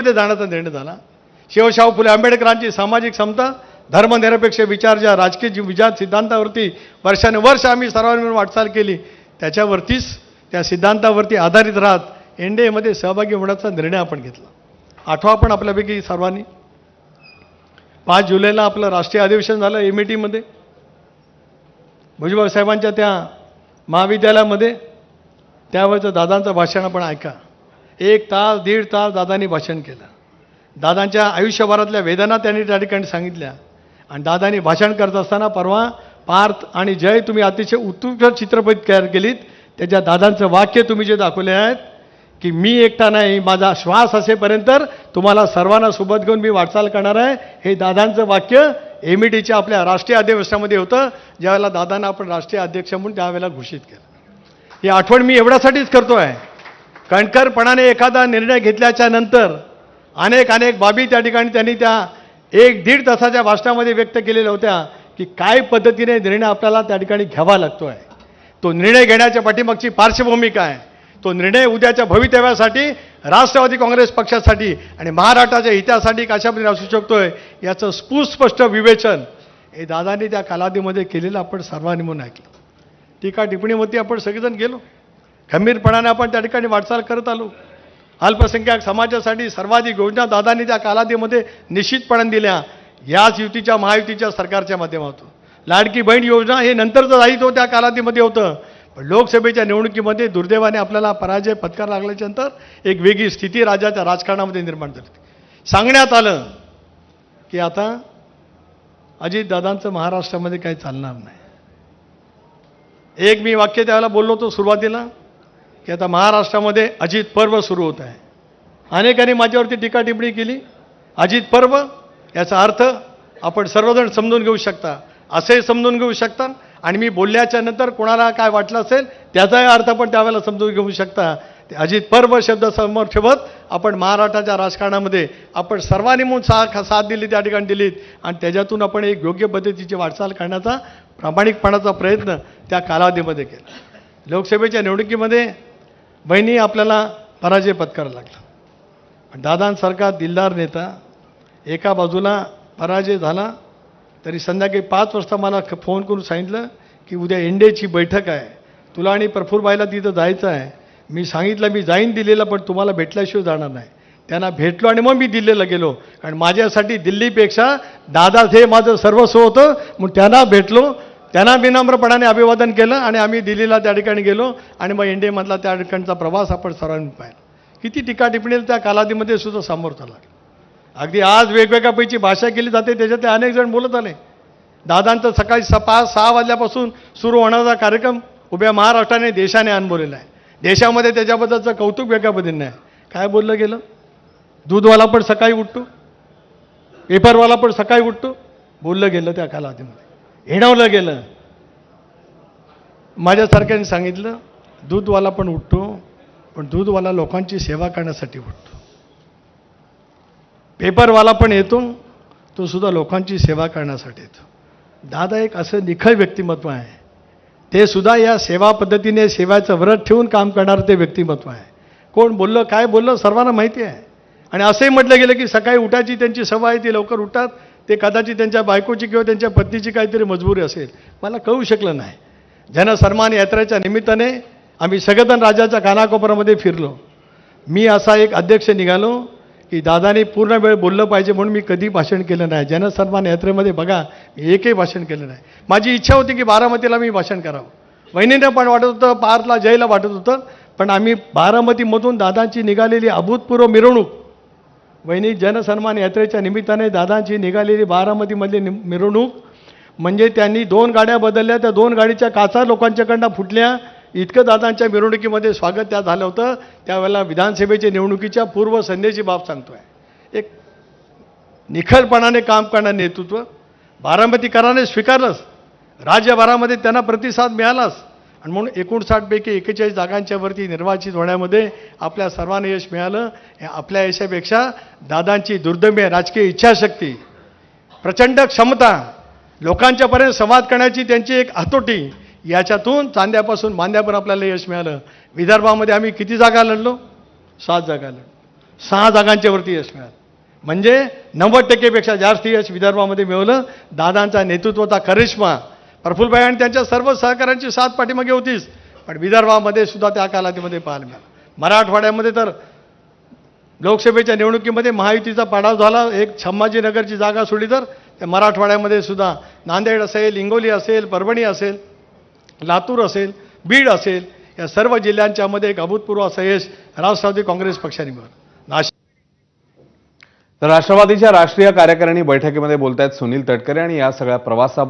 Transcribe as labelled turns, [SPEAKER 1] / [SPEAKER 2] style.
[SPEAKER 1] मध्ये जाण्याचा निर्णय झाला। शिवशाहू फुले आंबेडकरांची सामाजिक समता, धर्मनिरपेक्ष विचार, ज्या राजकीय विचार सिद्धांतावरती वर्षानुवर्ष आम्ही सर्वांनी मिळून वाटचाल केली, त्याच्यावरतीच त्या सिद्धांतावरती आधारित राहत एनडीएमध्ये सहभागी होण्याचा निर्णय आपण घेतला। आठवा पण आपल्यापैकी सर्वांनी 5 जुलैला आपलं राष्ट्रीय अधिवेशन झालं एमईटीमध्ये, भुजबळ साहेबांच्या त्या महाविद्यालयामध्ये। त्यावेळेचं दादांचं भाषण आपण ऐका। 1 तास 1.5 तास दादांनी भाषण केलं। दादांच्या आयुष्यभरातल्या वेदना त्यांनी त्या ठिकाणी सांगितल्या। आणि दादांनी भाषण करत असताना परवा पार्थ आणि जय तुम्ही अतिशय उत्कृष्ट चित्रपट तयार केलीत। त्याच्या दादांचं वाक्य तुम्ही जे दाखवले आहेत की मी एकटा नाही, माझा श्वास असेपर्यंत तुम्हाला सर्वांना सोबत घेऊन मी वाटचाल करणार आहे, हे दादांचं वाक्य एमईटीच्या आपल्या राष्ट्रीय अधिवेशनामध्ये होतं, ज्यावेळेला दादांना आपण राष्ट्रीय अध्यक्ष म्हणून त्यावेळेला घोषित केलं। ही आठवण मी एवढ्यासाठीच करतो आहे, कणखरपणाने एखादा निर्णय घेतल्याच्या नंतर अनेक बाबी त्या ठिकाणी त्यांनी त्या 1-1.5 तासाच्या भाषणामध्ये व्यक्त केलेल्या होत्या की काय पद्धतीने निर्णय आपल्याला त्या ठिकाणी घ्यावा लागतो आहे, तो निर्णय घेण्याच्या पाठीमागची पार्श्वभूमी काय, तो निर्णय उद्याच्या भवितव्यासाठी, राष्ट्रवादी काँग्रेस पक्षासाठी आणि महाराष्ट्राच्या हितासाठी कशा पद्धतीने असू शकतोय याचं सुस्पष्ट विवेचन हे दादांनी त्या कालावधीमध्ये केलेलं आपण सर्वांनी म्हणून ऐकलं। टीका टिप्पणीवरती आपण सगळेजण गेलो, खंबीरपणाने आपण त्या ठिकाणी वाटचाल करत आलो। अल्पसंख्याक समाजासाठी सर्वाधिक योजना दादांनी त्या कालावधीमध्ये निश्चितपणे दिल्या, याच युतीच्या महायुतीच्या सरकारच्या माध्यमातून। लाडकी बहीण योजना हे नंतरचं दायित्व त्या कालावधीमध्ये होतं, पण लोकसभेच्या निवडणुकीमध्ये दुर्दैवाने आपल्याला पराजय पत्करावा लागल्याच्यानंतर एक वेगळी स्थिती राज्याच्या राजकारणामध्ये निर्माण झाली। सांगण्यात आलं की आता अजितदादांचं महाराष्ट्रामध्ये काही चालणार नाही। एक मी वाक्य त्यावेळेला बोललो होतो सुरुवातीला की आता महाराष्ट्रामध्ये अजित पर्व सुरू होत आहे। अनेकांनी माझ्यावरती टीका टिप्पणी केली। अजित पर्व याचा अर्थ आपण सर्वजण समजून घेऊ शकता, असे समजून घेऊ शकता, आणि मी बोलल्याच्या नंतर कोणाला काय वाटलं असेल त्याचाही अर्थ पण त्यावेळेला समजून घेऊ शकता। ते अजित पर्व शब्द समोर ठेवत आपण महाराष्ट्राच्या राजकारणामध्ये आपण सर्वांनी म्हणून साथ दिली, त्या ठिकाणी दिलीत, आणि त्याच्यातून आपण एक योग्य पद्धतीची वाटचाल करण्याचा प्रामाणिकपणाचा प्रयत्न त्या कालावधीमध्ये केला। लोकसभेच्या निवडणुकीमध्ये बहिणी आपल्याला पराजय पत्करावा लागला, पण दादांसारखा दिलदार नेता एका बाजूला पराजय झाला तरी संध्याकाळी 5 वाजता मला फोन करून सांगितलं की उद्या एनडीएची बैठक आहे, तुला आणि प्रफुल्लबाईला तिथं जायचं आहे। मी सांगितलं मी जाईन दिल्लीला, पण तुम्हाला भेटल्याशिवाय जाणार नाही। त्यांना भेटलो आणि मग मी दिल्लीला गेलो, कारण माझ्यासाठी दिल्लीपेक्षा दादाच हे माझं सर्वस्व होतं, म्हणून त्यांना भेटलो, त्यांना विनम्रपणाने अभिवादन केलं आणि आम्ही दिल्लीला त्या ठिकाणी गेलो आणि मग एनडीएमधला त्या ठिकाणचा प्रवास आपण सर्वांनी पाहिला। किती टीका टिप्पणीला त्या कालावधीमध्ये सुद्धा सामोरं झाला। अगदी आज वेगवेगळ्यापैकी भाषा केली जाते, त्याच्यात अनेक जण बोलत आले। दादांचं सकाळी 5-6 वाजल्यापासून सुरू होणारा कार्यक्रम उभ्या महाराष्ट्राने देशाने अनुभवलेला आहे। देशामध्ये त्याच्याबद्दलचं कौतुक वेगळ्या पद्धतीने आहे। काय बोललं गेलं, दूधवाला पण सकाळी उठतो, पेपरवाला पण सकाळी उठतो, बोललं गेलं त्या कालावधीमध्ये, हिणवलं गेलं। माझ्यासारख्याने सांगितलं दूधवाला पण उठतो, पण दूधवाला लोकांची सेवा करण्यासाठी उठतो। पेपरवाला पण येतो, तो सुद्धा लोकांची सेवा करण्यासाठी येतो। दादा एक असं निखळ व्यक्तिमत्व आहे, ते सुद्धा या सेवा पद्धतीने सेवाचं व्रत ठेवून काम करणारं ते व्यक्तिमत्व आहे। कोण बोललं काय बोललं सर्वांना माहिती आहे। आणि असंही म्हटलं गेलं की सकाळी उठायची त्यांची सवय आहे, ती लवकर उठतात, ते कदाचित त्यांच्या बायकोची किंवा त्यांच्या पत्नीची काहीतरी मजबुरी असेल, मला कळू शकलं नाही। जनसन्मान यात्रेच्या निमित्ताने आम्ही सगळेजण राज्याच्या कानाकोपऱ्यामध्ये फिरलो। मी असा एक अध्यक्ष निघालो की दादाने पूर्ण वेळ बोललं पाहिजे म्हणून मी कधी भाषण केलं नाही। जनसन्मान यात्रेमध्ये बघा मी एकही भाषण केलं नाही। माझी इच्छा होती की बारामतीला मी भाषण करावं, वहिनींना पण वाटत होतं, पार्थला जयला वाटत होतं, पण आम्ही बारामतीमधून दादांची निघालेली अभूतपूर्व मिरवणूक, वहिनी जनसन्मान यात्रेच्या निमित्ताने दादांची निघालेली बारामतीमधली मिरवणूक म्हणजे त्यांनी 2 गाड्या बदलल्या, त्या 2 गाडीच्या काचा लोकांच्याकडनं फुटल्या, इतकं दादांच्या मिरवणुकीमध्ये स्वागत त्या झालं होतं। त्यावेळेला विधानसभेच्या निवडणुकीच्या पूर्वसंध्येची बाब सांगतोय। एक निखळपणाने काम करणारं नेतृत्व बारामतीकरांनी स्वीकारलंच, राज्यभरामध्ये त्यांना प्रतिसाद मिळालाच, आणि म्हणून 59 पैकी 41 जागांच्यावरती निर्वाचित होण्यामध्ये आपल्या सर्वांना यश मिळालं। आपल्या यशापेक्षा दादांची दुर्दम्य राजकीय इच्छाशक्ती, प्रचंड क्षमता, लोकांच्यापर्यंत संवाद करण्याची त्यांची एक हातोटी, याच्यातून चांद्यापासून मांद्यापर्यंत आपल्याला यश मिळालं। विदर्भामध्ये आम्ही किती जागा लढलो, 7 जागा लढलो। 6 जागांच्यावरती यश मिळालं. म्हणजे 90% जास्त यश विदर्भामध्ये मिळवलं. दादांचा नेतृत्वाचा करिश्मा, प्रफुल्लभाई आणि त्यांच्या सर्व सहकाऱ्यांची साथ पाठीमागे होतीच, पण विदर्भामध्ये सुद्धा त्या कालावधीमध्ये पाहायला मिळालं. मराठवाड्यामध्ये तर लोकसभेच्या निवडणुकीमध्ये महायुतीचा पाडाव झाला. एक संभाजीनगरची जागा सोडली तर त्या मराठवाड्यामध्ये सुद्धा नांदेड असेल, हिंगोली असेल, परभणी असेल, लातूर असेल, बीड असेल, या सर्व जिल्ह्यांच्यामध्ये एक अभूतपूर्व असं यश राष्ट्रवादी काँग्रेस पक्षाने मिळवलं. नाशिक
[SPEAKER 2] तर राष्ट्रवादीच्या राष्ट्रीय कार्यकारिणी बैठकीमध्ये बोलतायत सुनील तटकरे आणि या सगळ्या प्रवासाबद्दल